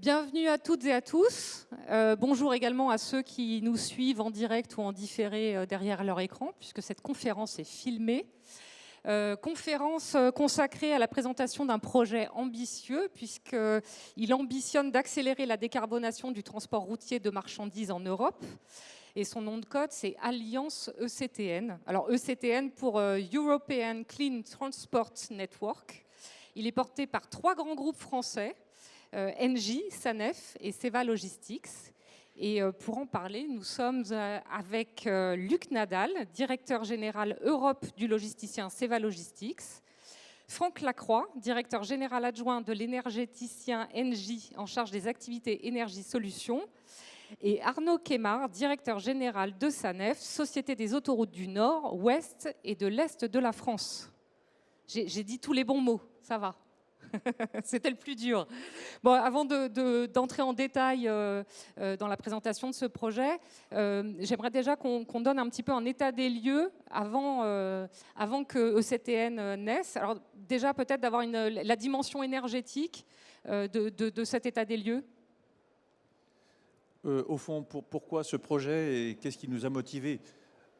Bienvenue à toutes et à tous. Bonjour également à ceux qui nous suivent en direct ou en différé derrière leur écran, puisque cette conférence est filmée. Conférence consacrée à la présentation d'un projet ambitieux, puisqu'il ambitionne d'accélérer la décarbonation du transport routier de marchandises en Europe. Et son nom de code, c'est Alliance ECTN. Alors ECTN pour European Clean Transport Network. Il est porté par 3 grands groupes français, Engie, Sanef et Seva Logistics. Et pour en parler, nous sommes avec Luc Nadal, directeur général Europe du logisticien Seva Logistics, Franck Lacroix, directeur général adjoint de l'énergéticien Engie en charge des activités énergie solutions, et Arnaud Quémard, directeur général de Sanef, Société des autoroutes du Nord, Ouest et de l'Est de la France. J'ai dit tous les bons mots, ça va. C'était le plus dur. Bon, avant d'entrer en détail dans la présentation de ce projet, j'aimerais déjà qu'on donne un petit peu un état des lieux avant que ECTN naisse. Alors déjà peut-être d'avoir la dimension énergétique de cet état des lieux. Au fond, pourquoi ce projet et qu'est-ce qui nous a motivés?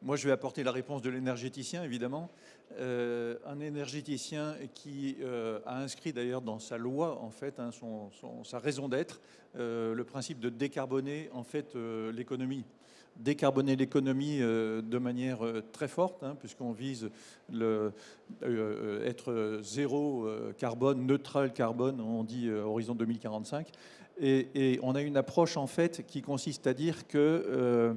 Moi, je vais apporter la réponse de l'énergéticien, évidemment. Un énergéticien qui a inscrit d'ailleurs dans sa loi, en fait, sa raison d'être, le principe de décarboner, en fait, l'économie. Décarboner l'économie de manière très forte, puisqu'on vise être zéro carbone, neutral carbone, on dit horizon 2045. Et on a une approche, en fait, qui consiste à dire que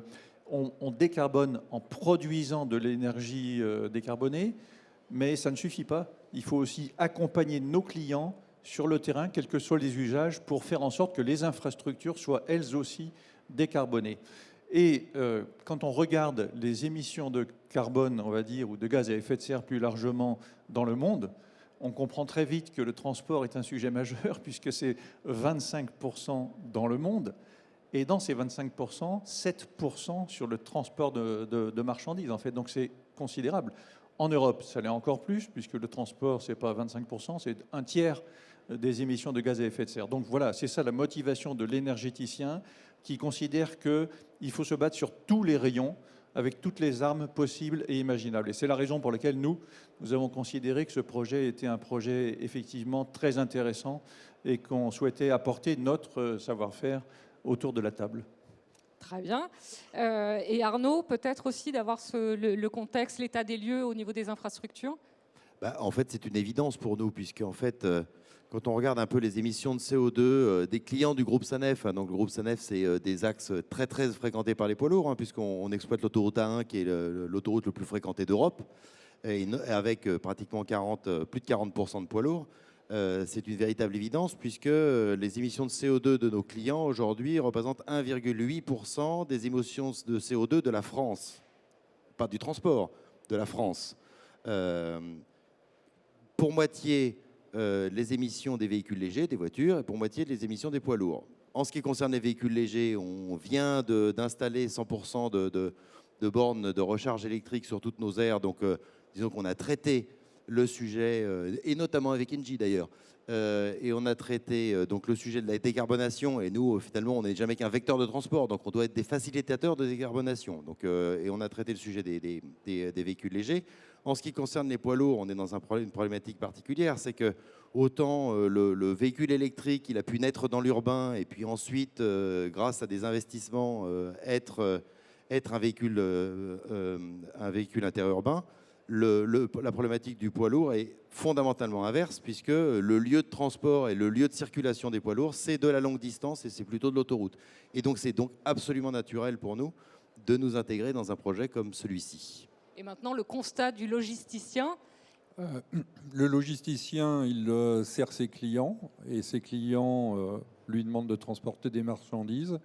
on décarbone en produisant de l'énergie décarbonée, mais ça ne suffit pas. Il faut aussi accompagner nos clients sur le terrain, quels que soient les usages, pour faire en sorte que les infrastructures soient elles aussi décarbonées. Et quand on regarde les émissions de carbone, on va dire, ou de gaz à effet de serre plus largement dans le monde, on comprend très vite que le transport est un sujet majeur, puisque c'est 25% dans le monde. Et dans ces 25%, 7% sur le transport de marchandises, en fait. Donc c'est considérable. En Europe, ça l'est encore plus, puisque le transport, ce n'est pas 25%, c'est un tiers des émissions de gaz à effet de serre. Donc voilà, c'est ça la motivation de l'énergéticien qui considère qu'il faut se battre sur tous les rayons, avec toutes les armes possibles et imaginables. Et c'est la raison pour laquelle nous avons considéré que ce projet était un projet effectivement très intéressant et qu'on souhaitait apporter notre savoir-faire autour de la table. Très bien. Et Arnaud, peut-être aussi d'avoir le contexte, l'état des lieux au niveau des infrastructures. En fait, c'est une évidence pour nous, puisque en fait, quand on regarde un peu les émissions de CO2 des clients du groupe Sanef, donc le groupe Sanef, c'est des axes très très fréquentés par les poids lourds, puisqu'on exploite l'autoroute A1, qui est l'autoroute le plus fréquentée d'Europe, avec pratiquement plus de 40% de poids lourds. C'est une véritable évidence, puisque les émissions de CO2 de nos clients aujourd'hui représentent 1,8% des émissions de CO2 de la France. Pas du transport, de la France. Pour moitié les émissions des véhicules légers, des voitures, et pour moitié les émissions des poids lourds. En ce qui concerne les véhicules légers, on vient d'installer 100% de bornes de recharge électrique sur toutes nos aires. Donc, disons qu'on a traité le sujet, et notamment avec Engie d'ailleurs, et on a traité donc le sujet de la décarbonation. Et nous, finalement, on n'est jamais qu'un vecteur de transport, donc on doit être des facilitateurs de décarbonation. Donc, et on a traité le sujet des véhicules légers. En ce qui concerne les poids lourds, on est dans une problématique particulière, c'est que autant le véhicule électrique, il a pu naître dans l'urbain, et puis ensuite, grâce à des investissements, être un véhicule interurbain. La problématique du poids lourd est fondamentalement inverse, puisque le lieu de transport et le lieu de circulation des poids lourds, c'est de la longue distance et c'est plutôt de l'autoroute. Et donc, c'est donc absolument naturel pour nous de nous intégrer dans un projet comme celui-ci. Et maintenant, le constat du logisticien. Le logisticien, il sert ses clients et ses clients lui demandent de transporter des marchandises.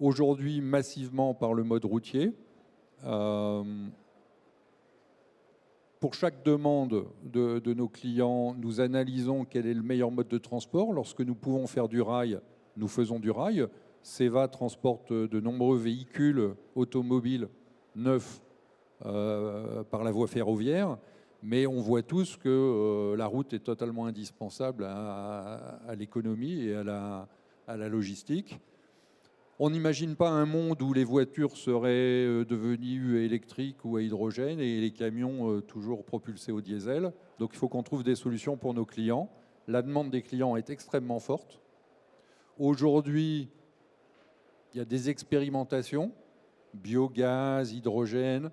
Aujourd'hui, massivement par le mode routier. Pour chaque demande de nos clients, nous analysons quel est le meilleur mode de transport. Lorsque nous pouvons faire du rail, nous faisons du rail. Seva transporte de nombreux véhicules automobiles neufs par la voie ferroviaire, mais on voit tous que la route est totalement indispensable à l'économie et à à la logistique. On n'imagine pas un monde où les voitures seraient devenues électriques ou à hydrogène et les camions toujours propulsés au diesel. Donc il faut qu'on trouve des solutions pour nos clients. La demande des clients est extrêmement forte. Aujourd'hui, il y a des expérimentations, biogaz, hydrogène,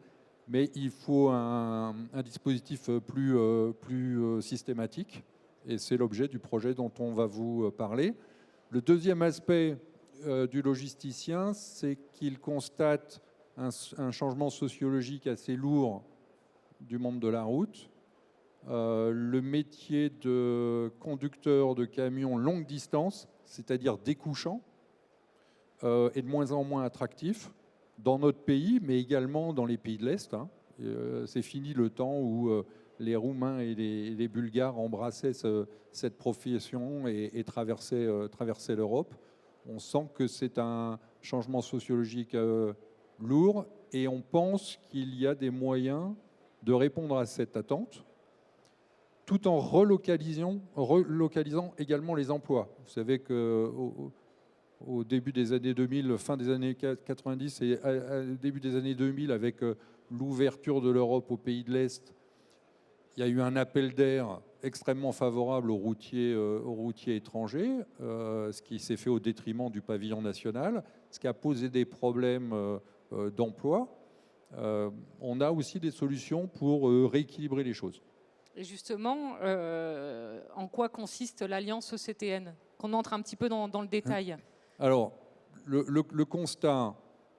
mais il faut un dispositif plus systématique. Et c'est l'objet du projet dont on va vous parler. Le deuxième aspect du logisticien, c'est qu'il constate un changement sociologique assez lourd du monde de la route. Le métier de conducteur de camion longue distance, c'est-à-dire découchant, est de moins en moins attractif dans notre pays, mais également dans les pays de l'Est. C'est fini le temps où les Roumains et les Bulgares embrassaient cette profession et traversaient l'Europe. On sent que c'est un changement sociologique lourd et on pense qu'il y a des moyens de répondre à cette attente tout en relocalisant également les emplois. Vous savez qu'au début des années 2000, fin des années 90 et début des années 2000, avec l'ouverture de l'Europe aux pays de l'Est, il y a eu un appel d'air extrêmement favorable aux routiers étrangers, ce qui s'est fait au détriment du pavillon national, ce qui a posé des problèmes d'emploi. On a aussi des solutions pour rééquilibrer les choses. Et justement, en quoi consiste l'alliance ECTN? Qu'on entre un petit peu dans le détail. Alors, le constat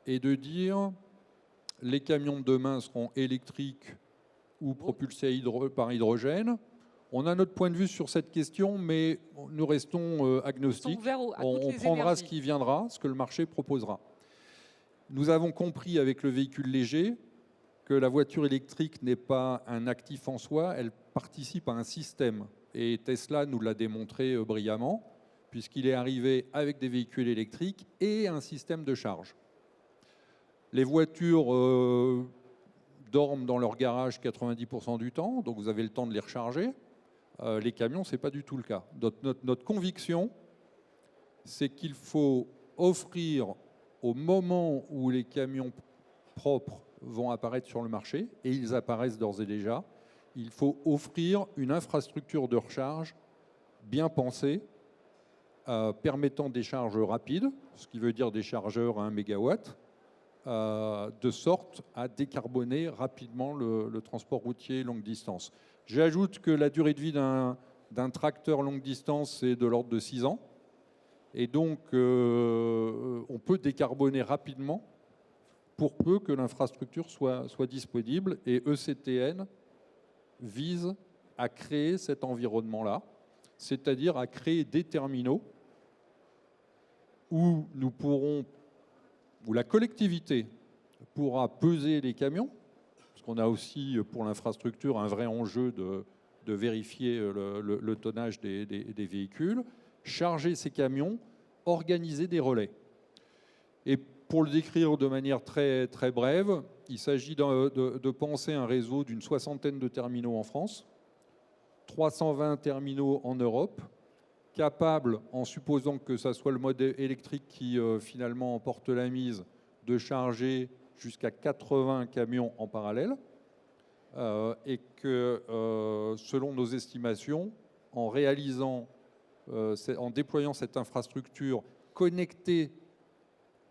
est de dire les camions de demain seront électriques ou propulsés par hydrogène. On a notre point de vue sur cette question, mais nous restons agnostiques. On prendra ce qui viendra, ce que le marché proposera. Nous avons compris avec le véhicule léger que la voiture électrique n'est pas un actif en soi, elle participe à un système. Et Tesla nous l'a démontré brillamment, puisqu'il est arrivé avec des véhicules électriques et un système de charge. Les voitures dorment dans leur garage 90% du temps, donc vous avez le temps de les recharger. Les camions, ce n'est pas du tout le cas. Notre conviction, c'est qu'il faut offrir au moment où les camions propres vont apparaître sur le marché, et ils apparaissent d'ores et déjà, il faut offrir une infrastructure de recharge bien pensée, permettant des charges rapides, ce qui veut dire des chargeurs à 1 MW, de sorte à décarboner rapidement le transport routier longue distance. J'ajoute que la durée de vie d'un tracteur longue distance, c'est de l'ordre de 6 ans. Et donc, on peut décarboner rapidement pour peu que l'infrastructure soit disponible. Et ECTN vise à créer cet environnement-là, c'est-à-dire à créer des terminaux où où la collectivité pourra peser les camions, parce qu'on a aussi pour l'infrastructure un vrai enjeu de vérifier le tonnage des véhicules, charger ces camions, organiser des relais. Et pour le décrire de manière très, très brève, il s'agit de penser un réseau d'une 60aine de terminaux en France, 320 terminaux en Europe, capable, en supposant que ça soit le mode électrique qui finalement emporte la mise, de charger jusqu'à 80 camions en parallèle, et que selon nos estimations, en déployant cette infrastructure connectée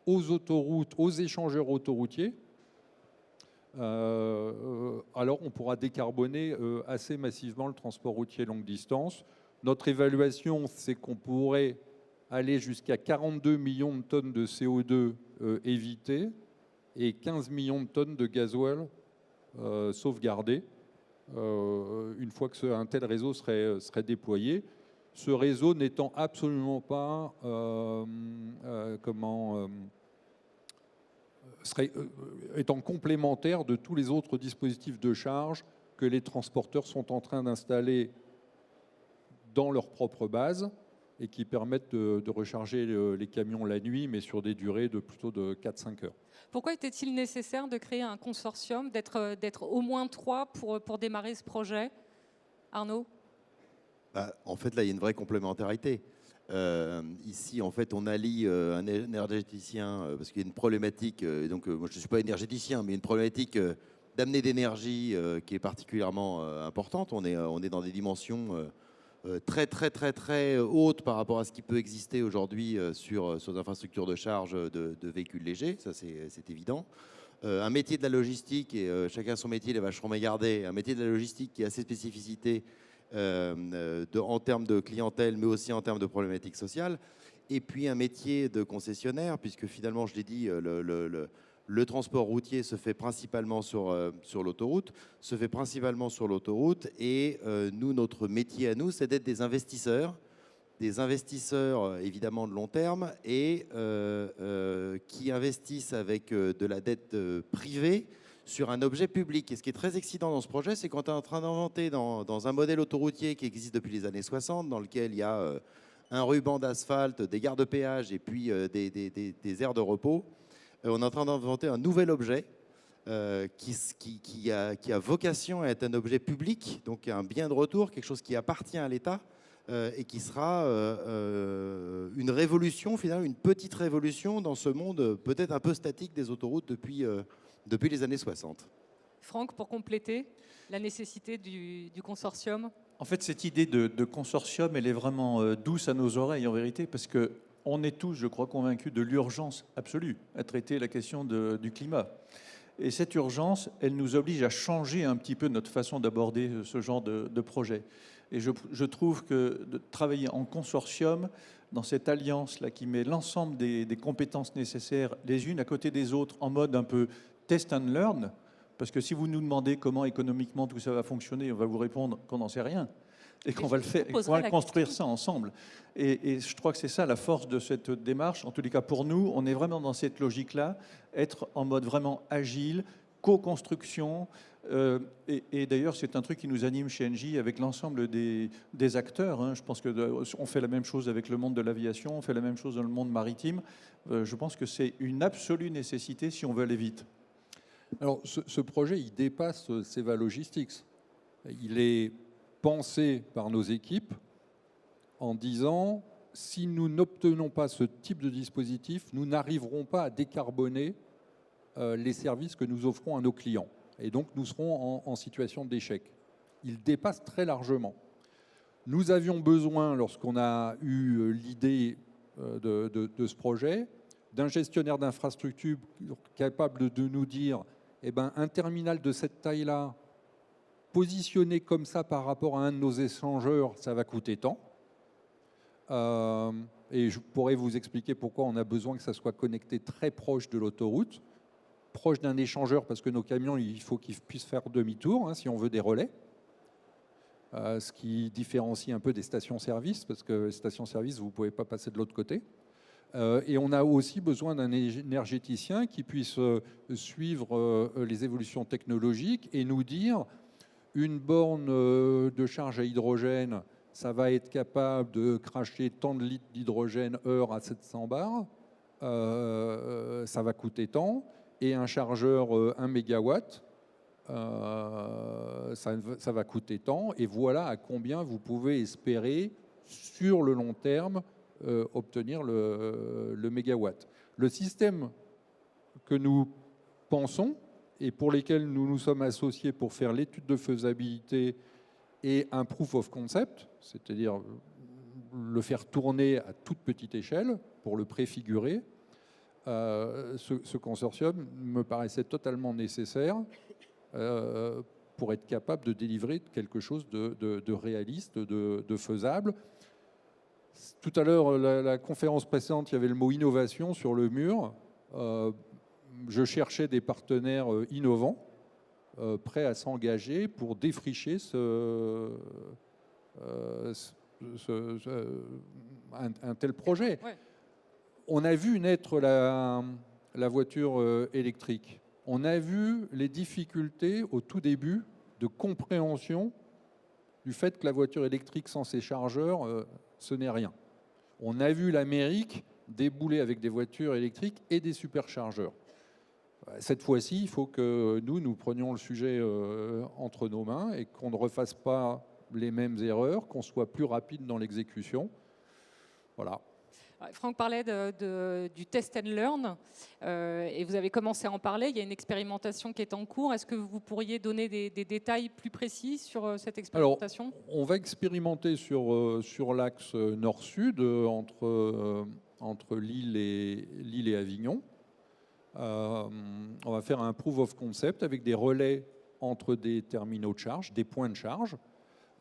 aux autoroutes, aux échangeurs autoroutiers, alors on pourra décarboner assez massivement le transport routier longue distance. Notre évaluation, c'est qu'on pourrait aller jusqu'à 42 millions de tonnes de CO2 évitées et 15 millions de tonnes de gasoil sauvegardées une fois qu'un tel réseau serait déployé. Ce réseau n'étant absolument pas étant complémentaire de tous les autres dispositifs de charge que les transporteurs sont en train d'installer dans leur propre base et qui permettent de recharger les camions la nuit, mais sur des durées plutôt de 4-5 heures. Pourquoi était-il nécessaire de créer un consortium, d'être au moins 3 pour démarrer ce projet? Arnaud? En fait, là, il y a une vraie complémentarité. Ici, en fait, on allie un énergéticien, parce qu'il y a une problématique, donc moi je ne suis pas énergéticien, mais une problématique d'amener d'énergie qui est particulièrement importante. On est dans des dimensions très, très, très, très hautes par rapport à ce qui peut exister aujourd'hui sur des infrastructures de charge de véhicules légers, ça c'est évident. Un métier de la logistique, et chacun son métier, les vacherons bien gardés, un métier de la logistique qui a ses spécificités en termes de clientèle, mais aussi en termes de problématiques sociales. Et puis un métier de concessionnaire, puisque finalement, je l'ai dit, le transport routier se fait principalement sur l'autoroute, et nous, notre métier à nous, c'est d'être des investisseurs évidemment de long terme et qui investissent avec de la dette privée sur un objet public. Et ce qui est très excitant dans ce projet, c'est qu'on est en train d'inventer dans un modèle autoroutier qui existe depuis les années 60, dans lequel il y a un ruban d'asphalte, des gares de péage et puis des aires de repos. On est en train d'inventer un nouvel objet qui a vocation à être un objet public, donc un bien de retour, quelque chose qui appartient à l'État et qui sera une révolution, finalement, une petite révolution dans ce monde peut-être un peu statique des autoroutes depuis les années 60. Franck, pour compléter la nécessité du consortium. En fait, cette idée de consortium, elle est vraiment douce à nos oreilles, en vérité, parce qu'on est tous, je crois, convaincus de l'urgence absolue à traiter la question du climat. Et cette urgence, elle nous oblige à changer un petit peu notre façon d'aborder ce genre de projet. Et je trouve que de travailler en consortium, dans cette alliance-là qui met l'ensemble des compétences nécessaires les unes à côté des autres, en mode un peu test and learn, parce que si vous nous demandez comment économiquement tout ça va fonctionner, on va vous répondre qu'on n'en sait rien et qu'on va le faire, qu'on va construire ça ensemble. Et je crois que c'est ça la force de cette démarche. En tous les cas, pour nous, on est vraiment dans cette logique-là, être en mode vraiment agile, co-construction. Et d'ailleurs, c'est un truc qui nous anime chez Engie avec l'ensemble des acteurs. Hein. Je pense qu'on fait la même chose avec le monde de l'aviation, on fait la même chose dans le monde maritime. Je pense que c'est une absolue nécessité si on veut aller vite. Alors, ce projet, il dépasse Seva Logistics. Il est pensé par nos équipes en disant, si nous n'obtenons pas ce type de dispositif, nous n'arriverons pas à décarboner les services que nous offrons à nos clients. Et donc, nous serons en situation d'échec. Il dépasse très largement. Nous avions besoin, lorsqu'on a eu l'idée de ce projet, d'un gestionnaire d'infrastructure capable de nous dire eh ben, un terminal de cette taille-là, positionné comme ça par rapport à un de nos échangeurs, ça va coûter tant. Et je pourrais vous expliquer pourquoi on a besoin que ça soit connecté très proche de l'autoroute, proche d'un échangeur, parce que nos camions, il faut qu'ils puissent faire demi-tour hein, si on veut des relais. Ce qui différencie un peu des stations-service, parce que les stations-service, vous ne pouvez pas passer de l'autre côté. Et on a aussi besoin d'un énergéticien qui puisse suivre les évolutions technologiques et nous dire une borne de charge à hydrogène, ça va être capable de cracher tant de litres d'hydrogène heure à 700 bars, ça va coûter tant, et un chargeur 1 mégawatt, ça va coûter tant, et voilà à combien vous pouvez espérer sur le long terme obtenir le mégawatt. Le système que nous pensons et pour lesquels nous nous sommes associés pour faire l'étude de faisabilité et un proof of concept, c'est-à-dire le faire tourner à toute petite échelle pour le préfigurer, ce consortium me paraissait totalement nécessaire pour être capable de délivrer quelque chose de réaliste, de faisable. Tout à l'heure, la conférence précédente, il y avait le mot innovation sur le mur. Je cherchais des partenaires innovants, prêts à s'engager pour défricher un tel projet. Ouais. On a vu naître la voiture électrique. On a vu les difficultés au tout début de compréhension du fait que la voiture électrique sans ses chargeurs, ce n'est rien. On a vu l'Amérique débouler avec des voitures électriques et des superchargeurs. Cette fois-ci, il faut que nous prenions le sujet entre nos mains et qu'on ne refasse pas les mêmes erreurs, qu'on soit plus rapide dans l'exécution. Voilà. Franck parlait du test and learn et vous avez commencé à en parler. Il y a une expérimentation qui est en cours. Est-ce que vous pourriez donner des détails plus précis sur cette expérimentation? Alors, on va expérimenter sur l'axe nord-sud entre Lille et Avignon. On va faire un proof of concept avec des relais entre des terminaux de charge, des points de charge.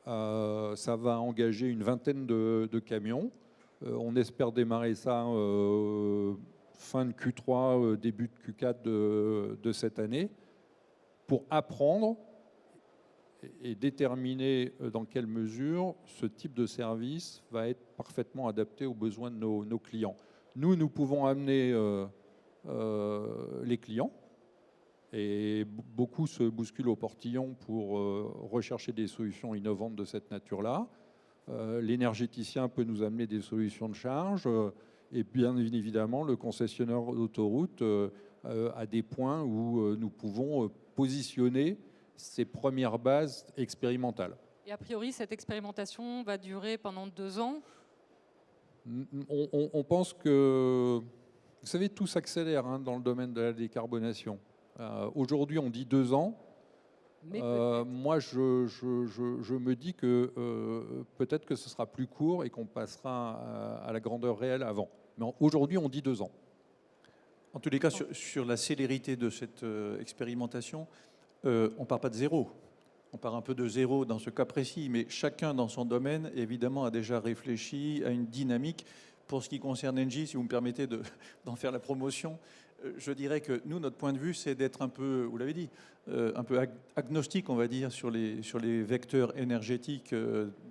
Ça va engager une vingtaine de camions. On espère démarrer ça fin de Q3, début de Q4 de cette année pour apprendre et déterminer dans quelle mesure ce type de service va être parfaitement adapté aux besoins de nos clients. Nous pouvons amener les clients et beaucoup se bousculent au portillon pour rechercher des solutions innovantes de cette nature-là. L'énergéticien peut nous amener des solutions de charge et bien évidemment le concessionnaire d'autoroute a des points où nous pouvons positionner ces premières bases expérimentales. Et a priori, cette expérimentation va durer pendant 2 ans? On pense que, vous savez, tout s'accélère dans le domaine de la décarbonation. Aujourd'hui, on dit 2 ans. Moi, je me dis que peut-être que ce sera plus court et qu'on passera à la grandeur réelle avant. Mais aujourd'hui, on dit 2 ans. En tous les cas, sur la célérité de cette expérimentation, on ne part pas de zéro. On part un peu de zéro dans ce cas précis, mais chacun dans son domaine, évidemment, a déjà réfléchi à une dynamique. Pour ce qui concerne Engie, si vous me permettez d'en faire la promotion, je dirais que nous, notre point de vue, c'est d'être un peu, vous l'avez dit, un peu agnostique, on va dire, sur les vecteurs énergétiques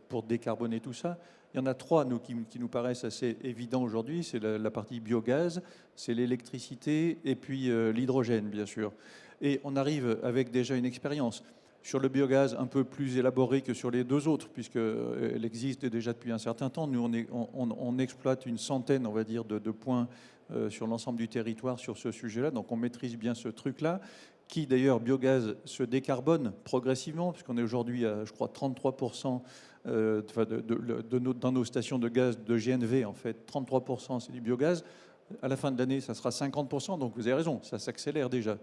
pour décarboner tout ça. Il y en a 3, nous, qui nous paraissent assez évidents aujourd'hui. C'est la partie biogaz, c'est l'électricité et puis l'hydrogène, bien sûr. Et on arrive avec déjà une expérience. Sur le biogaz, un peu plus élaboré que sur les 2 autres, puisqu'elle existe déjà depuis un certain temps. Nous, on exploite une centaine, on va dire, de points sur l'ensemble du territoire sur ce sujet-là. Donc, on maîtrise bien ce truc-là, qui, d'ailleurs, biogaz se décarbone progressivement, puisqu'on est aujourd'hui à, je crois, 33% dans nos stations de gaz de GNV, en fait. 33%, c'est du biogaz. À la fin de l'année, ça sera 50%. Donc, vous avez raison, ça s'accélère déjà.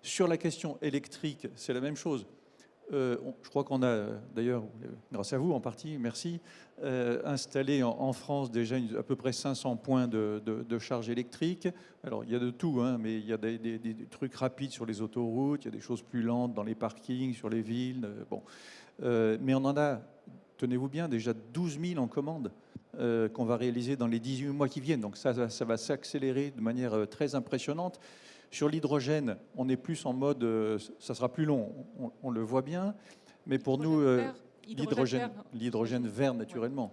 Sur la question électrique, c'est la même chose. Je crois qu'on a, d'ailleurs, grâce à vous en partie, merci, installé en France déjà à peu près 500 points de charge électrique. Alors, il y a de tout, mais il y a des trucs rapides sur les autoroutes, il y a des choses plus lentes dans les parkings, sur les villes. Mais on en a, tenez-vous bien, déjà 12 000 en commande qu'on va réaliser dans les 18 mois qui viennent. Donc ça va s'accélérer de manière très impressionnante. Sur l'hydrogène, on est plus en mode, ça sera plus long, on le voit bien, mais pour nous, l'hydrogène vert naturellement.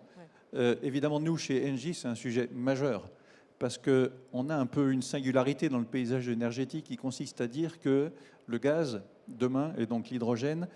Évidemment, nous, chez Engie, c'est un sujet majeur, parce qu'on a un peu une singularité dans le paysage énergétique qui consiste à dire que le gaz, demain, et donc l'hydrogène,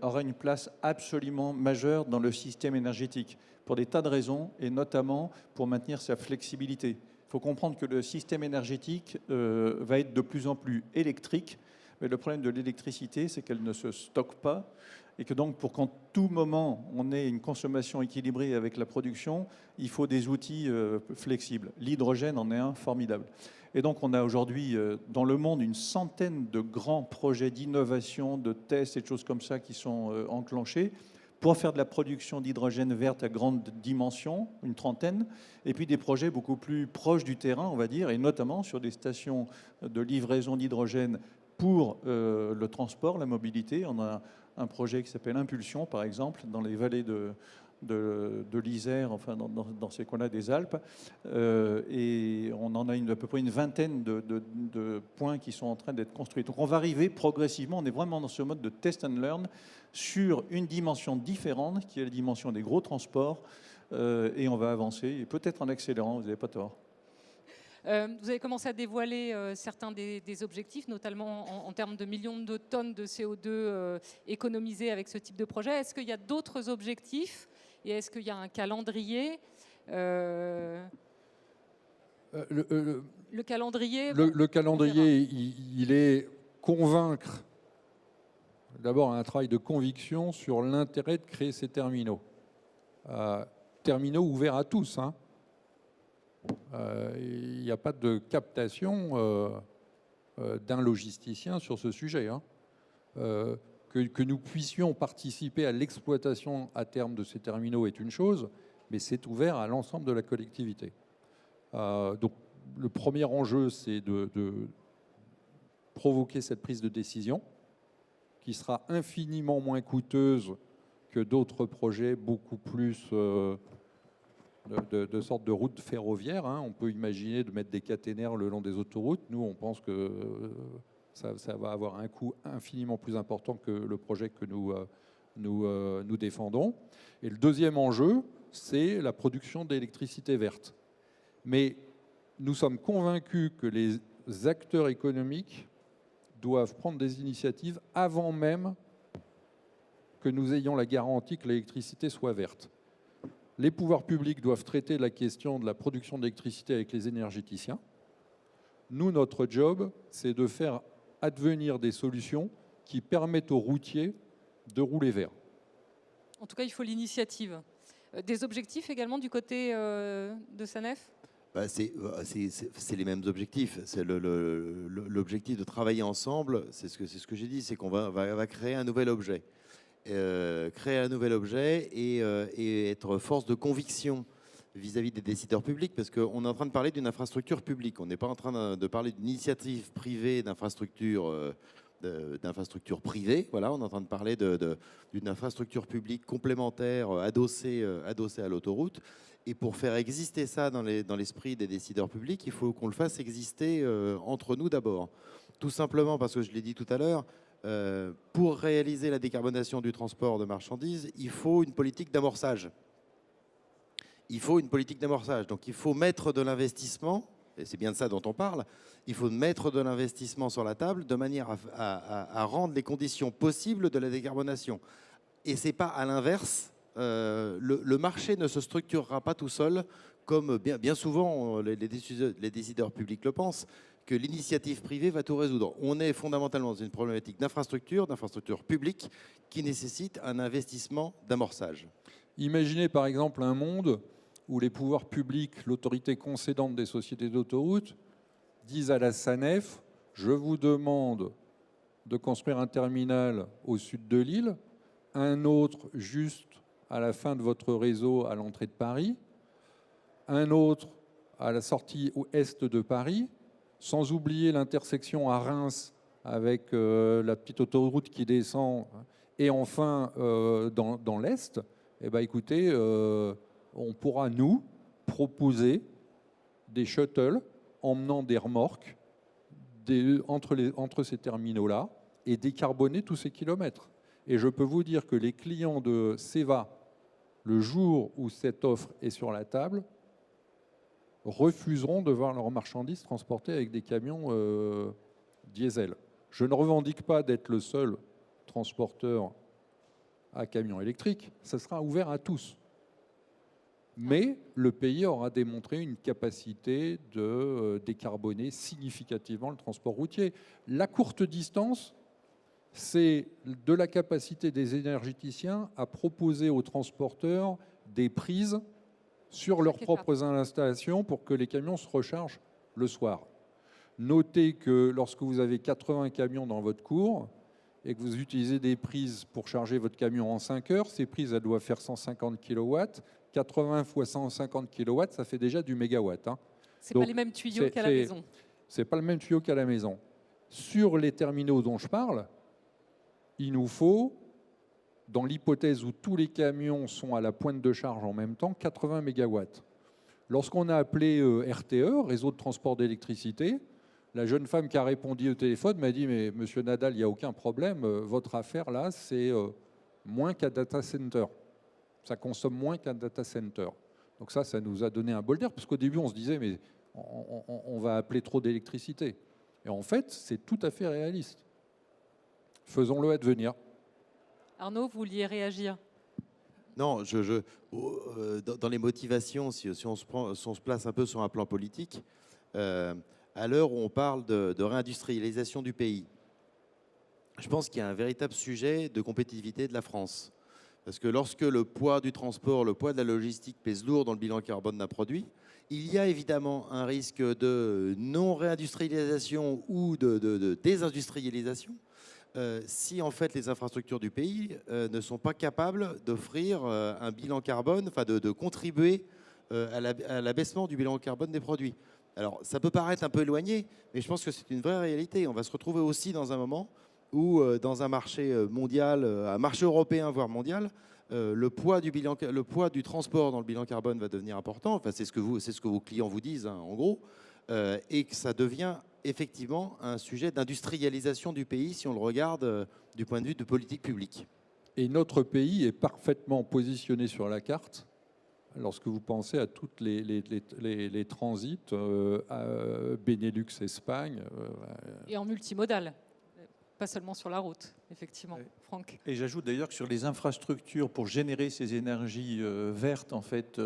aura une place absolument majeure dans le système énergétique, pour des tas de raisons, et notamment pour maintenir sa flexibilité. Il faut comprendre que le système énergétique va être de plus en plus électrique, mais le problème de l'électricité, c'est qu'elle ne se stocke pas, et que donc pour qu'en tout moment on ait une consommation équilibrée avec la production, il faut des outils flexibles. L'hydrogène en est un formidable. Et donc on a aujourd'hui dans le monde une centaine de grands projets d'innovation, de tests et de choses comme ça qui sont enclenchés pour faire de la production d'hydrogène verte à grande dimension, une trentaine, et puis des projets beaucoup plus proches du terrain, on va dire, et notamment sur des stations de livraison d'hydrogène pour le transport, la mobilité. On a un projet qui s'appelle Impulsion, par exemple, dans les vallées de l'Isère, enfin dans ces coins-là des Alpes, et on en a à peu près une vingtaine de points qui sont en train d'être construits. Donc on va arriver progressivement, on est vraiment dans ce mode de test and learn sur une dimension différente, qui est la dimension des gros transports, et on va avancer, et peut-être en accélérant, vous n'avez pas tort. Vous avez commencé à dévoiler certains des objectifs, notamment en termes de millions de tonnes de CO2 économisées avec ce type de projet. Est-ce qu'il y a d'autres objectifs et est-ce qu'il y a un calendrier Le calendrier, il est convaincre, d'abord un travail de conviction sur l'intérêt de créer ces terminaux. Terminaux ouverts à tous, Il n'y a pas de captation d'un logisticien sur ce sujet. Hein. Que nous puissions participer à l'exploitation à terme de ces terminaux est une chose, mais c'est ouvert à l'ensemble de la collectivité. Donc, le premier enjeu, c'est de provoquer cette prise de décision qui sera infiniment moins coûteuse que d'autres projets beaucoup plus de sorte de route ferroviaire. Hein. On peut imaginer de mettre des caténaires le long des autoroutes. Nous, on pense que ça va avoir un coût infiniment plus important que le projet que nous défendons. Et le deuxième enjeu, c'est la production d'électricité verte. Mais nous sommes convaincus que les acteurs économiques doivent prendre des initiatives avant même que nous ayons la garantie que l'électricité soit verte. Les pouvoirs publics doivent traiter la question de la production d'électricité avec les énergéticiens. Nous, notre job, c'est de faire advenir des solutions qui permettent aux routiers de rouler vert. En tout cas, il faut l'initiative. Des objectifs également du côté de SANEF ? C'est les mêmes objectifs. C'est l'objectif de travailler ensemble. C'est ce que j'ai dit, c'est qu'on va créer un nouvel objet. Créer un nouvel objet et être force de conviction vis-à-vis des décideurs publics, parce qu'on est en train de parler d'une infrastructure publique. On n'est pas en train de parler d'une initiative privée d'infrastructure privée. Voilà, on est en train de parler d'une infrastructure publique complémentaire adossée à l'autoroute. Et pour faire exister ça dans l'esprit des décideurs publics, il faut qu'on le fasse exister entre nous d'abord. Tout simplement parce que je l'ai dit tout à l'heure, pour réaliser la décarbonation du transport de marchandises, il faut une politique d'amorçage. Il faut une politique d'amorçage. Donc il faut mettre de l'investissement, et c'est bien de ça dont on parle, il faut mettre de l'investissement sur la table de manière à rendre les conditions possibles de la décarbonation. Et ce n'est pas à l'inverse. Le marché ne se structurera pas tout seul, comme bien souvent les décideurs publics le pensent, que l'initiative privée va tout résoudre. On est fondamentalement dans une problématique d'infrastructure publique, qui nécessite un investissement d'amorçage. Imaginez par exemple un monde où les pouvoirs publics, l'autorité concédante des sociétés d'autoroutes, disent à la SANEF, je vous demande de construire un terminal au sud de l'île, un autre juste à la fin de votre réseau à l'entrée de Paris, un autre à la sortie est de Paris, sans oublier l'intersection à Reims avec la petite autoroute qui descend, et enfin dans l'Est, eh ben, écoutez, on pourra nous proposer des shuttles emmenant des remorques entre ces terminaux-là et décarboner tous ces kilomètres. Et je peux vous dire que les clients de CEVA, le jour où cette offre est sur la table, refuseront de voir leurs marchandises transportées avec des camions diesel. Je ne revendique pas d'être le seul transporteur à camions électriques, ça sera ouvert à tous. Mais le pays aura démontré une capacité de décarboner significativement le transport routier. La courte distance, c'est de la capacité des énergéticiens à proposer aux transporteurs des prises sur leurs propres installations pour que les camions se rechargent le soir. Notez que lorsque vous avez 80 camions dans votre cour et que vous utilisez des prises pour charger votre camion en 5 heures, ces prises, elles doivent faire 150 kW. 80 fois 150 kW, ça fait déjà du mégawatt. Hein. Ce n'est pas les mêmes tuyaux qu'à la maison. Ce n'est pas le même tuyau qu'à la maison. Sur les terminaux dont je parle, il nous faut, dans l'hypothèse où tous les camions sont à la pointe de charge en même temps, 80 mégawatts. Lorsqu'on a appelé RTE, Réseau de transport d'électricité, la jeune femme qui a répondu au téléphone m'a dit « Mais monsieur Nadal, il n'y a aucun problème, votre affaire là, c'est moins qu'un data center. Ça consomme moins qu'un data center. » Donc ça nous a donné un bol d'air, parce qu'au début, on se disait « Mais on va appeler trop d'électricité. » Et en fait, c'est tout à fait réaliste. Faisons-le advenir. Arnaud, vous vouliez réagir ? Non, dans les motivations, si on se place un peu sur un plan politique, à l'heure où on parle de réindustrialisation du pays, je pense qu'il y a un véritable sujet de compétitivité de la France. Parce que lorsque le poids du transport, le poids de la logistique pèse lourd dans le bilan carbone d'un produit, il y a évidemment un risque de non-réindustrialisation ou de désindustrialisation si en fait les infrastructures du pays ne sont pas capables d'offrir un bilan carbone, enfin de contribuer à l'abaissement du bilan carbone des produits. Alors ça peut paraître un peu éloigné, mais je pense que c'est une vraie réalité. On va se retrouver aussi dans un moment où dans un marché mondial, un marché européen voire mondial, le poids du transport dans le bilan carbone va devenir important. Enfin, c'est ce que vos clients vous disent, hein, en gros, et que ça devient effectivement un sujet d'industrialisation du pays si on le regarde du point de vue de politique publique. Et notre pays est parfaitement positionné sur la carte lorsque vous pensez à tous les transits, Benelux, Espagne. Et en multimodal, pas seulement sur la route, effectivement. Oui. Franck. Et j'ajoute d'ailleurs que sur les infrastructures pour générer ces énergies vertes, en fait,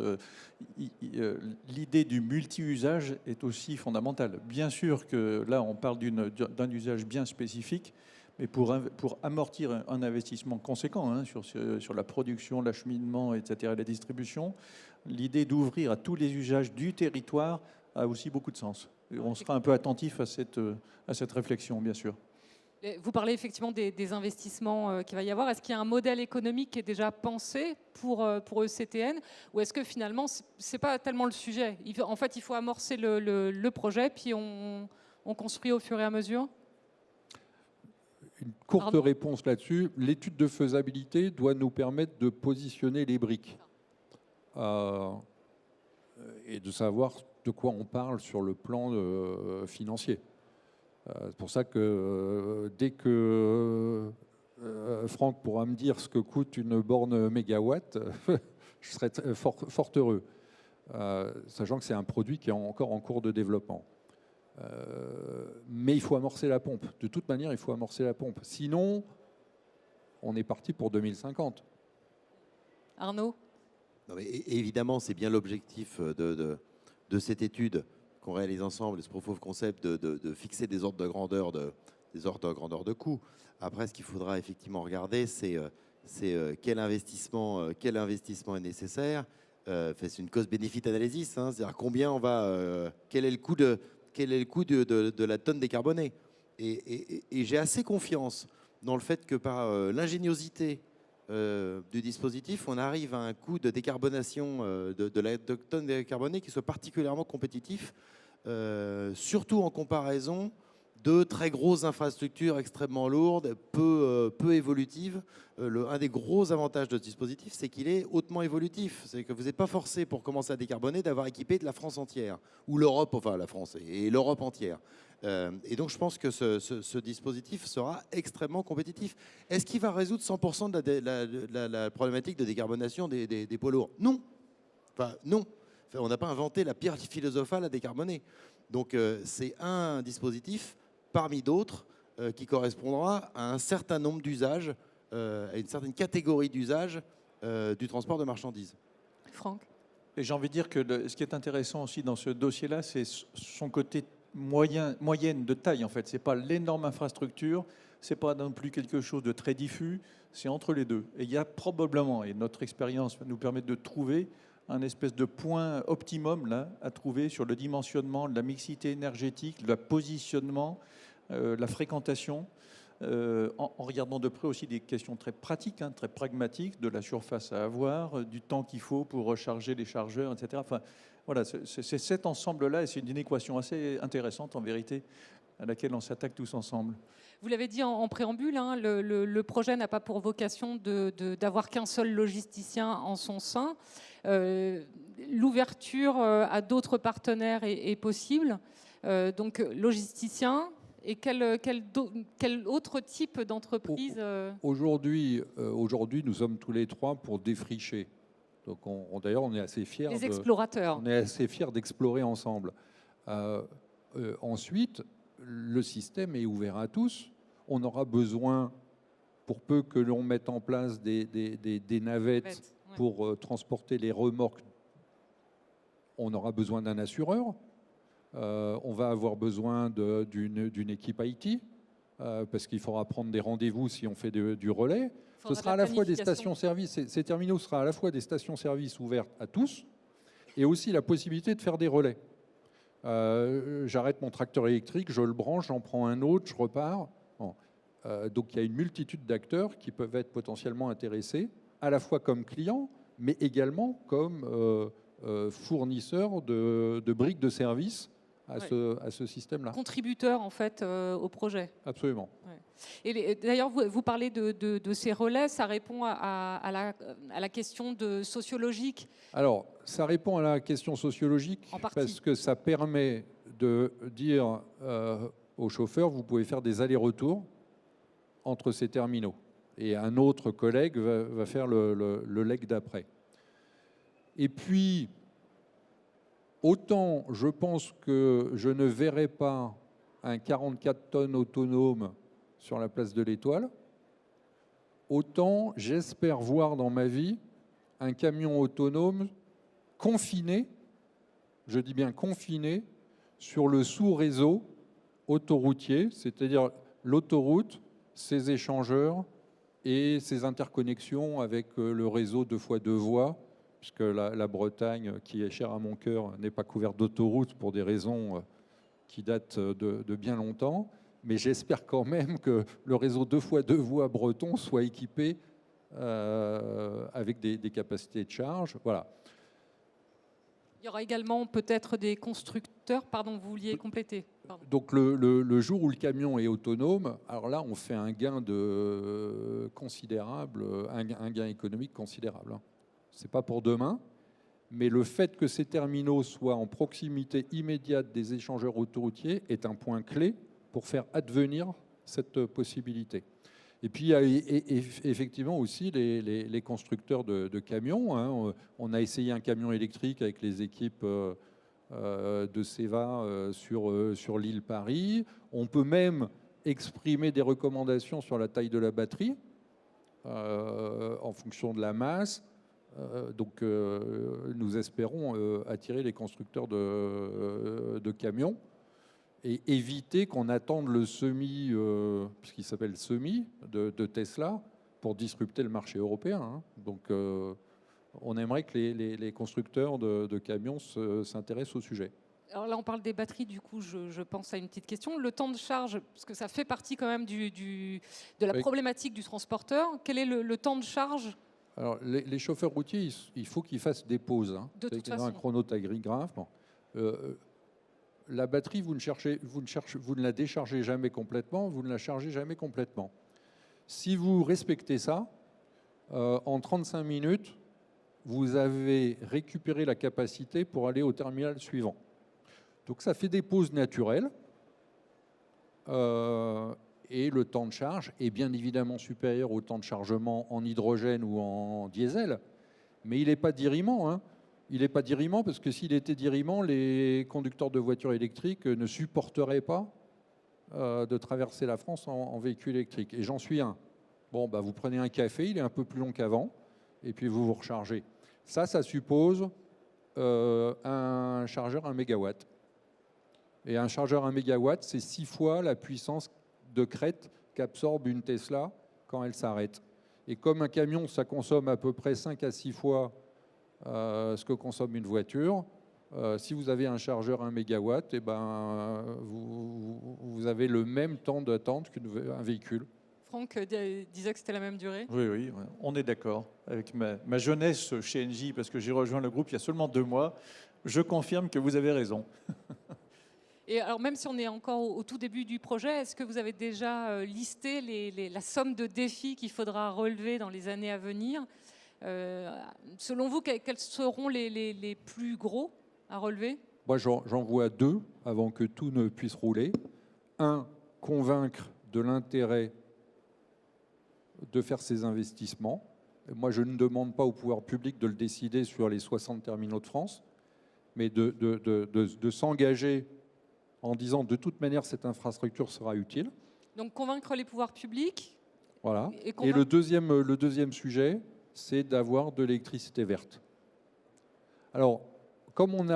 l'idée du multi-usage est aussi fondamentale. Bien sûr que là, on parle d'un usage bien spécifique, mais pour amortir un investissement conséquent hein, sur la production, l'acheminement, etc., la distribution, l'idée d'ouvrir à tous les usages du territoire a aussi beaucoup de sens. Et on sera un peu attentif à cette réflexion, bien sûr. Vous parlez effectivement des investissements qu'il va y avoir. Est-ce qu'il y a un modèle économique qui est déjà pensé pour ECTN ou est-ce que finalement, ce n'est pas tellement le sujet? En fait, il faut amorcer le projet, puis on construit au fur et à mesure? Une courte réponse là-dessus. L'étude de faisabilité doit nous permettre de positionner les briques et de savoir de quoi on parle sur le plan financier. C'est pour ça que dès que Franck pourra me dire ce que coûte une borne mégawatt, je serai fort heureux, sachant que c'est un produit qui est encore en cours de développement. Mais il faut amorcer la pompe. De toute manière, il faut amorcer la pompe. Sinon, on est parti pour 2050. Arnaud? Non, mais évidemment, c'est bien l'objectif de cette étude qu'on réalise ensemble, ce proof of concept, de fixer des ordres de grandeur de coûts. Après, ce qu'il faudra effectivement regarder, c'est quel investissement est nécessaire. C'est une cost-benefit analysis, hein, c'est-à-dire quel est le coût de la tonne décarbonée. Et j'ai assez confiance dans le fait que par l'ingéniosité du dispositif, on arrive à un coût de décarbonation de la tonne décarbonée qui soit particulièrement compétitif, surtout en comparaison de très grosses infrastructures extrêmement lourdes, peu évolutives. Un des gros avantages de ce dispositif, c'est qu'il est hautement évolutif. C'est que vous n'êtes pas forcé, pour commencer à décarboner, d'avoir équipé de la France entière, ou l'Europe, enfin la France et l'Europe entière. Et donc je pense que ce dispositif sera extrêmement compétitif. Est-ce qu'il va résoudre 100% de la problématique de décarbonation des poids lourds? Non. Enfin, non. Enfin, on n'a pas inventé la pierre philosophale à décarboner. Donc c'est un dispositif parmi d'autres qui correspondra à un certain nombre d'usages, à une certaine catégorie d'usages du transport de marchandises. Franck? Et j'ai envie de dire que ce qui est intéressant aussi dans ce dossier-là, c'est son côté moyenne de taille, en fait. Ce n'est pas l'énorme infrastructure, ce n'est pas non plus quelque chose de très diffus, c'est entre les deux. Et il y a probablement, et notre expérience va nous permettre de trouver un espèce de point optimum là, à trouver sur le dimensionnement, la mixité énergétique, le positionnement, la fréquentation, en regardant de près aussi des questions très pratiques, hein, très pragmatiques, de la surface à avoir, du temps qu'il faut pour recharger les chargeurs, etc. Enfin, voilà, c'est cet ensemble-là, et c'est une équation assez intéressante en vérité, à laquelle on s'attaque tous ensemble. Vous l'avez dit en préambule, hein, le projet n'a pas pour vocation d'avoir qu'un seul logisticien en son sein. L'ouverture à d'autres partenaires est possible. Donc, logisticien, et quel autre type d'entreprise Aujourd'hui, nous sommes tous les trois pour défricher. Donc, d'ailleurs, on est assez fiers. Les explorateurs. On est assez fiers d'explorer ensemble. Ensuite, le système est ouvert à tous. On aura besoin, pour peu que l'on mette en place des navettes pour transporter les remorques, on aura besoin d'un assureur. On va avoir besoin d'une équipe IT, parce qu'il faudra prendre des rendez-vous si on fait du relais. Ce sera à la fois des stations-service, ces terminaux seront à la fois des stations-service ouvertes à tous et aussi la possibilité de faire des relais. J'arrête mon tracteur électrique, je le branche, j'en prends un autre, je repars. Bon. Donc il y a une multitude d'acteurs qui peuvent être potentiellement intéressés, à la fois comme clients, mais également comme fournisseurs de briques de service à ce système-là. Contributeur en fait au projet. Absolument. Ouais. Et d'ailleurs, vous parlez de ces relais, ça répond à la question sociologique. Alors, ça répond à la question sociologique parce que ça permet de dire aux chauffeurs, vous pouvez faire des allers-retours entre ces terminaux. Et un autre collègue va faire le leg d'après. Et puis, autant je pense que je ne verrai pas un 44 tonnes autonome sur la place de l'Étoile, autant j'espère voir dans ma vie un camion autonome confiné, je dis bien confiné, sur le sous-réseau autoroutier, c'est-à-dire l'autoroute, ses échangeurs et ses interconnexions avec le réseau 2x2 voies, puisque la Bretagne, qui est chère à mon cœur, n'est pas couverte d'autoroutes pour des raisons qui datent de bien longtemps. Mais j'espère quand même que le réseau 2x2 voies breton soit équipé avec des capacités de charge. Voilà. Il y aura également peut-être des constructeurs. Pardon, vous vouliez compléter. Pardon. Donc le jour où le camion est autonome, alors là, on fait un gain considérable, un gain économique considérable. Ce n'est pas pour demain, mais le fait que ces terminaux soient en proximité immédiate des échangeurs autoroutiers est un point clé pour faire advenir cette possibilité. Et puis, il y a effectivement aussi les constructeurs de camions. Hein. On a essayé un camion électrique avec les équipes de CEVA sur l'île Paris. On peut même exprimer des recommandations sur la taille de la batterie en fonction de la masse. Donc, nous espérons attirer les constructeurs de camions et éviter qu'on attende le semi, puisqu'il s'appelle semi, de Tesla, pour disrupter le marché européen. Hein. Donc, on aimerait que les constructeurs de camions s'intéressent au sujet. Alors là, on parle des batteries, du coup, je pense à une petite question. Le temps de charge, parce que ça fait partie quand même de la problématique du transporteur. Quel est le temps de charge ? Alors, les chauffeurs routiers, il faut qu'ils fassent des pauses. Hein. De toute façon. Un chronotachygraphe. Bon. La batterie, vous ne la déchargez jamais complètement, vous ne la chargez jamais complètement. Si vous respectez ça, en 35 minutes, vous avez récupéré la capacité pour aller au terminal suivant. Donc ça fait des pauses naturelles. Et le temps de charge est bien évidemment supérieur au temps de chargement en hydrogène ou en diesel. Mais il n'est pas dirimant, hein. Il n'est pas dirimant parce que s'il était dirimant, les conducteurs de voitures électriques ne supporteraient pas de traverser la France en véhicule électrique. Et j'en suis un. Bon, bah, vous prenez un café, il est un peu plus long qu'avant, et puis vous vous rechargez. Ça suppose un chargeur 1 mégawatt. Et un chargeur 1 mégawatt, c'est 6 fois la puissance de crête qu'absorbe une Tesla quand elle s'arrête. Et comme un camion, ça consomme à peu près 5 à 6 fois ce que consomme une voiture, si vous avez un chargeur 1 mégawatt, eh ben, vous avez le même temps d'attente qu'un véhicule. Franck disait que c'était la même durée. Oui, on est d'accord. Avec ma jeunesse chez Engie, parce que j'ai rejoint le groupe il y a seulement 2 mois, je confirme que vous avez raison. Et alors, même si on est encore au tout début du projet, est-ce que vous avez déjà listé la somme de défis qu'il faudra relever dans les années à venir ? Selon vous, quels seront les plus gros à relever ? Moi, j'en vois 2 avant que tout ne puisse rouler. 1, convaincre de l'intérêt de faire ces investissements. Moi, je ne demande pas au pouvoir public de le décider sur les 60 terminaux de France, mais de s'engager en disant de toute manière cette infrastructure sera utile. Donc convaincre les pouvoirs publics. Voilà. Et le deuxième sujet, c'est d'avoir de l'électricité verte. Alors, comme on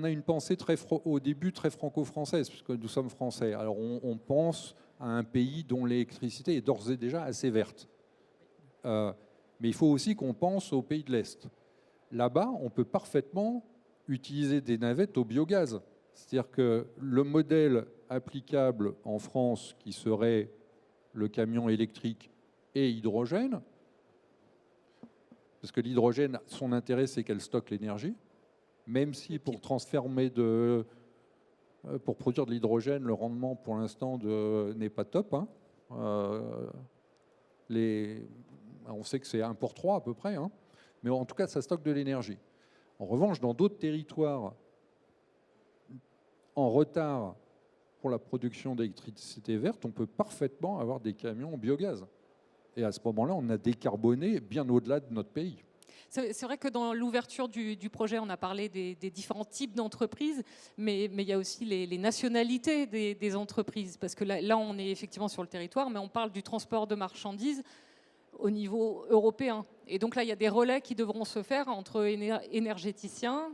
a une pensée au début très franco-française, puisque nous sommes français, alors on pense à un pays dont l'électricité est d'ores et déjà assez verte. Mais il faut aussi qu'on pense aux pays de l'Est. Là-bas, on peut parfaitement utiliser des navettes au biogaz. C'est-à-dire que le modèle applicable en France, qui serait le camion électrique et hydrogène, parce que l'hydrogène, son intérêt, c'est qu'elle stocke l'énergie, même si pour produire de l'hydrogène, le rendement pour l'instant n'est pas top. Hein. On sait que c'est 1 pour 3 à peu près, hein. Mais en tout cas, ça stocke de l'énergie. En revanche, dans d'autres territoires en retard pour la production d'électricité verte, on peut parfaitement avoir des camions au biogaz. Et à ce moment-là, on a décarboné bien au-delà de notre pays. C'est vrai que dans l'ouverture du projet, on a parlé des différents types d'entreprises, mais il y a aussi les nationalités des entreprises. Parce que là, on est effectivement sur le territoire, mais on parle du transport de marchandises au niveau européen. Et donc là, il y a des relais qui devront se faire entre énergéticiens,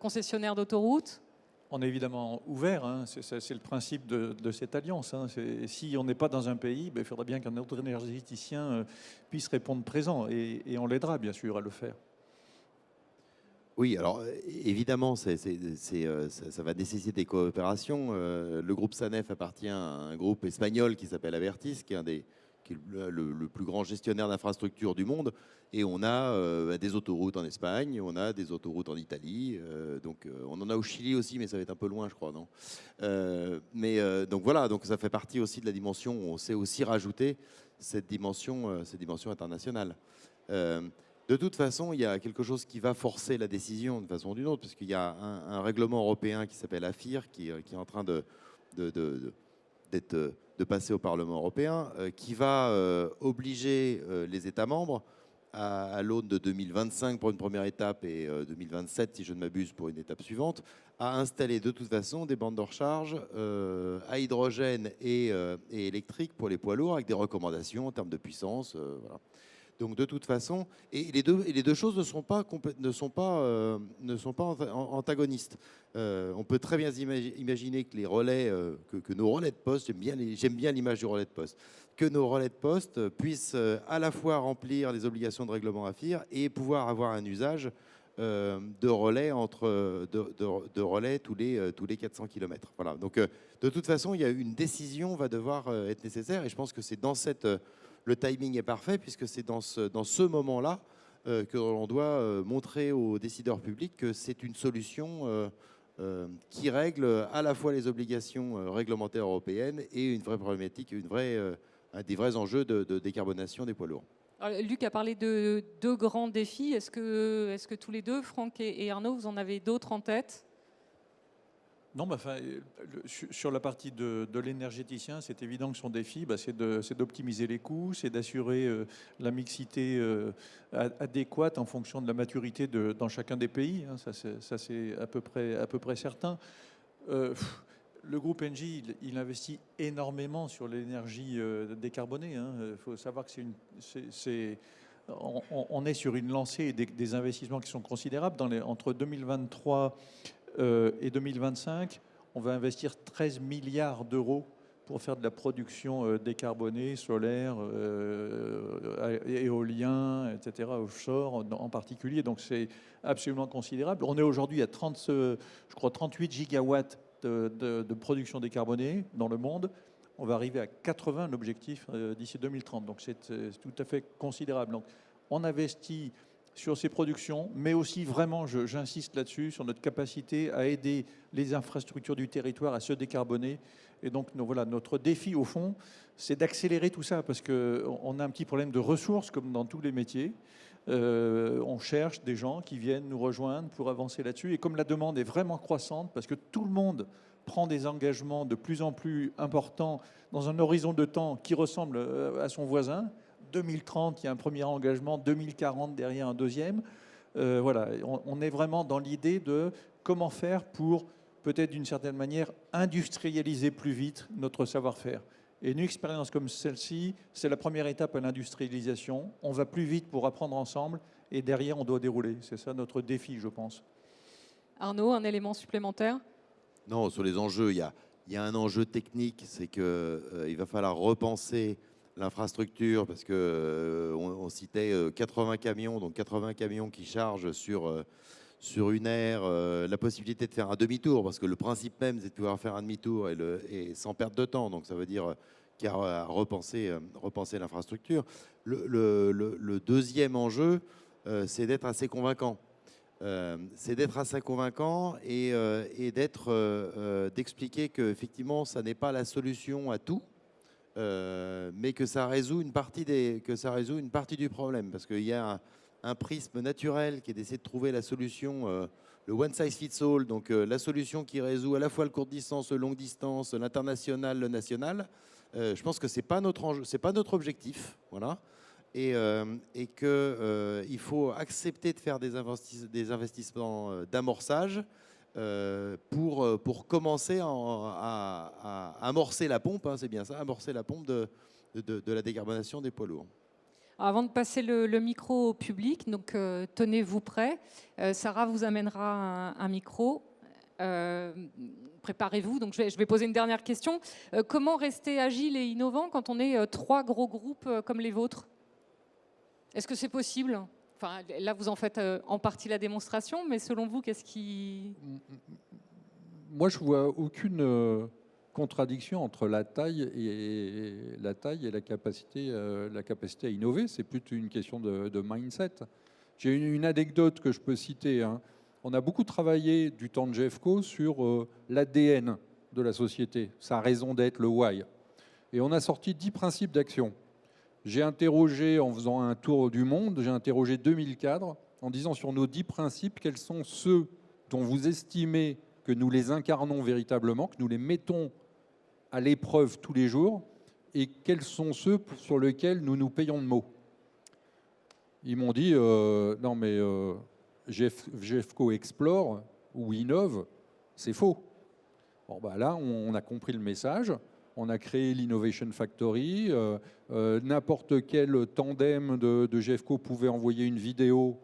concessionnaires d'autoroutes. On est évidemment ouvert, hein. C'est le principe de cette alliance. Hein. Si on n'est pas dans un pays, il faudra bien qu'un autre énergéticien puisse répondre présent, et on l'aidera bien sûr à le faire. Oui, alors évidemment, ça va nécessiter des coopérations. Le groupe SANEF appartient à un groupe espagnol qui s'appelle Abertis, qui est le plus grand gestionnaire d'infrastructures du monde. Et on a des autoroutes en Espagne, on a des autoroutes en Italie, donc on en a au Chili aussi, mais ça va être un peu loin, je crois, non donc voilà, donc ça fait partie aussi de la dimension. On sait aussi rajouter cette dimension internationale. De toute façon, il y a quelque chose qui va forcer la décision de façon ou d'une autre, parce qu'il y a un règlement européen qui s'appelle AFIR, qui est en train de passer au Parlement européen, qui va obliger les États membres, à l'aune de 2025 pour une première étape et 2027, si je ne m'abuse, pour une étape suivante, à installer de toute façon des bandes de recharge à hydrogène et électrique pour les poids lourds, avec des recommandations en termes de puissance. Voilà. Donc de toute façon, et les deux choses ne sont pas antagonistes. On peut très bien imaginer que les relais, que nos relais de poste, j'aime bien l'image du relais de poste, que nos relais de poste puissent à la fois remplir les obligations de règlement AFIR et pouvoir avoir un usage de relais de relais tous les 400 km. Voilà. Donc de toute façon, il y a une décision va devoir être nécessaire, et je pense que c'est dans le timing est parfait, puisque c'est dans ce moment-là que l'on doit montrer aux décideurs publics que c'est une solution qui règle à la fois les obligations réglementaires européennes et une vraie problématique, des vrais enjeux de décarbonation des poids lourds. Alors, Luc a parlé de deux grands défis. Est-ce que tous les deux, Franck et Arnaud, vous en avez d'autres en tête ? Non, sur la partie de l'énergéticien, c'est évident que son défi, c'est d'optimiser les coûts, c'est d'assurer la mixité adéquate en fonction de la maturité dans chacun des pays. Hein. Ça, c'est à peu près certain. Le groupe Engie, il investit énormément sur l'énergie décarbonée. Il faut savoir que on est sur une lancée et des investissements qui sont considérables. Entre 2023 et 2025, on va investir 13 milliards d'euros pour faire de la production décarbonée, solaire, éolien, etc., offshore en particulier. Donc c'est absolument considérable. On est aujourd'hui à 38 gigawatts de production décarbonée dans le monde. On va arriver à 80 l'objectif d'ici 2030. Donc c'est tout à fait considérable. Donc on investit sur ces productions, mais aussi vraiment, j'insiste là-dessus, sur notre capacité à aider les infrastructures du territoire à se décarboner. Et donc voilà, notre défi au fond, c'est d'accélérer tout ça, parce qu'on a un petit problème de ressources, comme dans tous les métiers. On cherche des gens qui viennent nous rejoindre pour avancer là-dessus. Et comme la demande est vraiment croissante, parce que tout le monde prend des engagements de plus en plus importants dans un horizon de temps qui ressemble à son voisin, 2030, il y a un premier engagement, 2040, derrière un deuxième. Voilà, on est vraiment dans l'idée de comment faire pour, peut-être d'une certaine manière, industrialiser plus vite notre savoir-faire. Et une expérience comme celle-ci, c'est la première étape à l'industrialisation. On va plus vite pour apprendre ensemble, et derrière, on doit dérouler. C'est ça notre défi, je pense. Arnaud, un élément supplémentaire ? Non, sur les enjeux, il y a un enjeu technique, c'est qu'il va falloir repenser l'infrastructure, parce que on citait 80 camions, donc 80 camions qui chargent sur une aire, la possibilité de faire un demi-tour, parce que le principe même, c'est de pouvoir faire un demi-tour et sans perte de temps. Donc ça veut dire qu'il y a à repenser l'infrastructure. Le deuxième enjeu, c'est d'être assez convaincant. Et d'expliquer qu'effectivement, ça n'est pas la solution à tout, mais que ça résout une partie du problème. Parce qu'il y a un prisme naturel qui est d'essayer de trouver la solution, le one size fits all, donc la solution qui résout à la fois le court distance, le longue distance, l'international, le national. Je pense que c'est pas notre enjeu, c'est pas notre objectif, voilà. Et qu'il faut accepter de faire des investissements d'amorçage pour commencer à amorcer la pompe, hein, c'est bien ça, amorcer la pompe de la décarbonation des poids lourds. Avant de passer le micro au public, donc tenez-vous prêts. Sarah vous amènera un micro. Préparez-vous. Donc je vais poser une dernière question. Comment rester agile et innovant quand on est 3 gros groupes comme les vôtres? Est-ce que c'est possible? Enfin, là, vous en faites en partie la démonstration, mais selon vous, qu'est-ce qui... Moi, je vois aucune contradiction entre la taille et la capacité à innover. C'est plutôt une question de mindset. J'ai une anecdote que je peux citer, hein. On a beaucoup travaillé du temps de GEFCO sur l'ADN de la société, sa raison d'être, le why. Et on a sorti 10 principes d'action. J'ai interrogé, en faisant un tour du monde, j'ai interrogé 2000 cadres en disant sur nos 10 principes, quels sont ceux dont vous estimez que nous les incarnons véritablement, que nous les mettons à l'épreuve tous les jours, et quels sont ceux sur lesquels nous nous payons de mots. Ils m'ont dit, non mais GEFCO explore ou innove, c'est faux. Bon, bah là, on a compris le message. On a créé l'Innovation Factory. N'importe quel tandem de GEFCO pouvait envoyer une vidéo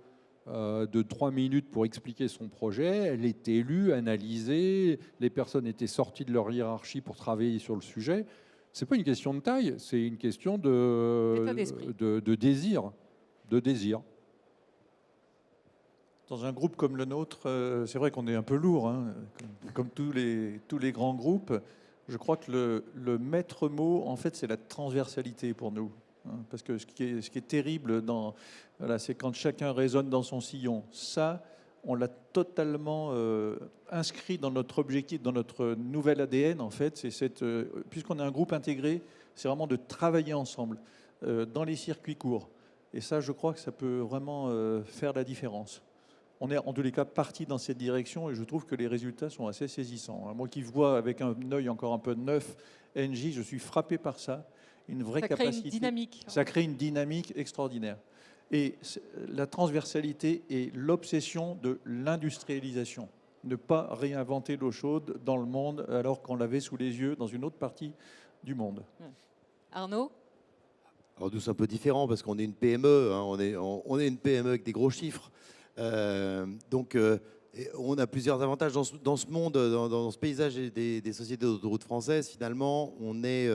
de 3 minutes pour expliquer son projet. Elle était lue, analysée. Les personnes étaient sorties de leur hiérarchie pour travailler sur le sujet. Ce n'est pas une question de taille, c'est une question de désir. De désir. Dans un groupe comme le nôtre, c'est vrai qu'on est un peu lourd, hein, comme tous les grands groupes. Je crois que le maître mot, en fait, c'est la transversalité pour nous. Hein, parce que ce qui est terrible, voilà, c'est quand chacun résonne dans son sillon. Ça, on l'a totalement inscrit dans notre objectif, dans notre nouvel ADN, en fait. Puisqu'on est un groupe intégré, c'est vraiment de travailler ensemble dans les circuits courts. Et ça, je crois que ça peut vraiment faire la différence. On est en tous les cas parti dans cette direction et je trouve que les résultats sont assez saisissants. Moi qui vois avec un œil encore un peu neuf ENGIE, je suis frappé par ça. Une vraie capacité. Ça crée une dynamique. Ça crée une dynamique extraordinaire. Et la transversalité et l'obsession de l'industrialisation. Ne pas réinventer l'eau chaude dans le monde alors qu'on l'avait sous les yeux dans une autre partie du monde. Arnaud ? Alors nous, c'est un peu différent parce qu'on est une PME, hein, on est une PME avec des gros chiffres. Donc on a plusieurs avantages dans ce monde, dans ce paysage des sociétés d'autoroutes françaises. Finalement, on est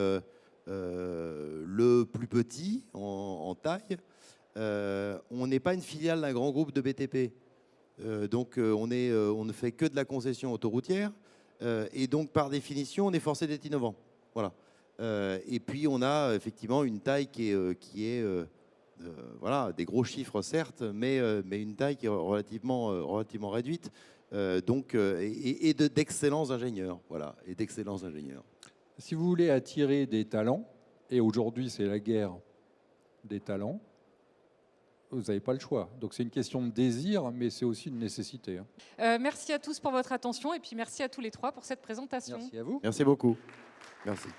le plus petit en taille. On n'est pas une filiale d'un grand groupe de BTP. Donc on ne fait que de la concession autoroutière. Et donc par définition, on est forcé d'être innovant. Voilà. Et puis on a effectivement une taille qui est voilà, des gros chiffres certes, mais une taille qui est relativement réduite, et d'excellents ingénieurs, voilà, et d'excellents ingénieurs. Si vous voulez attirer des talents, et aujourd'hui c'est la guerre des talents, vous n'avez pas le choix. Donc c'est une question de désir, mais c'est aussi une nécessité. Merci à tous pour votre attention et puis merci à tous les 3 pour cette présentation. Merci à vous. Merci beaucoup. Merci.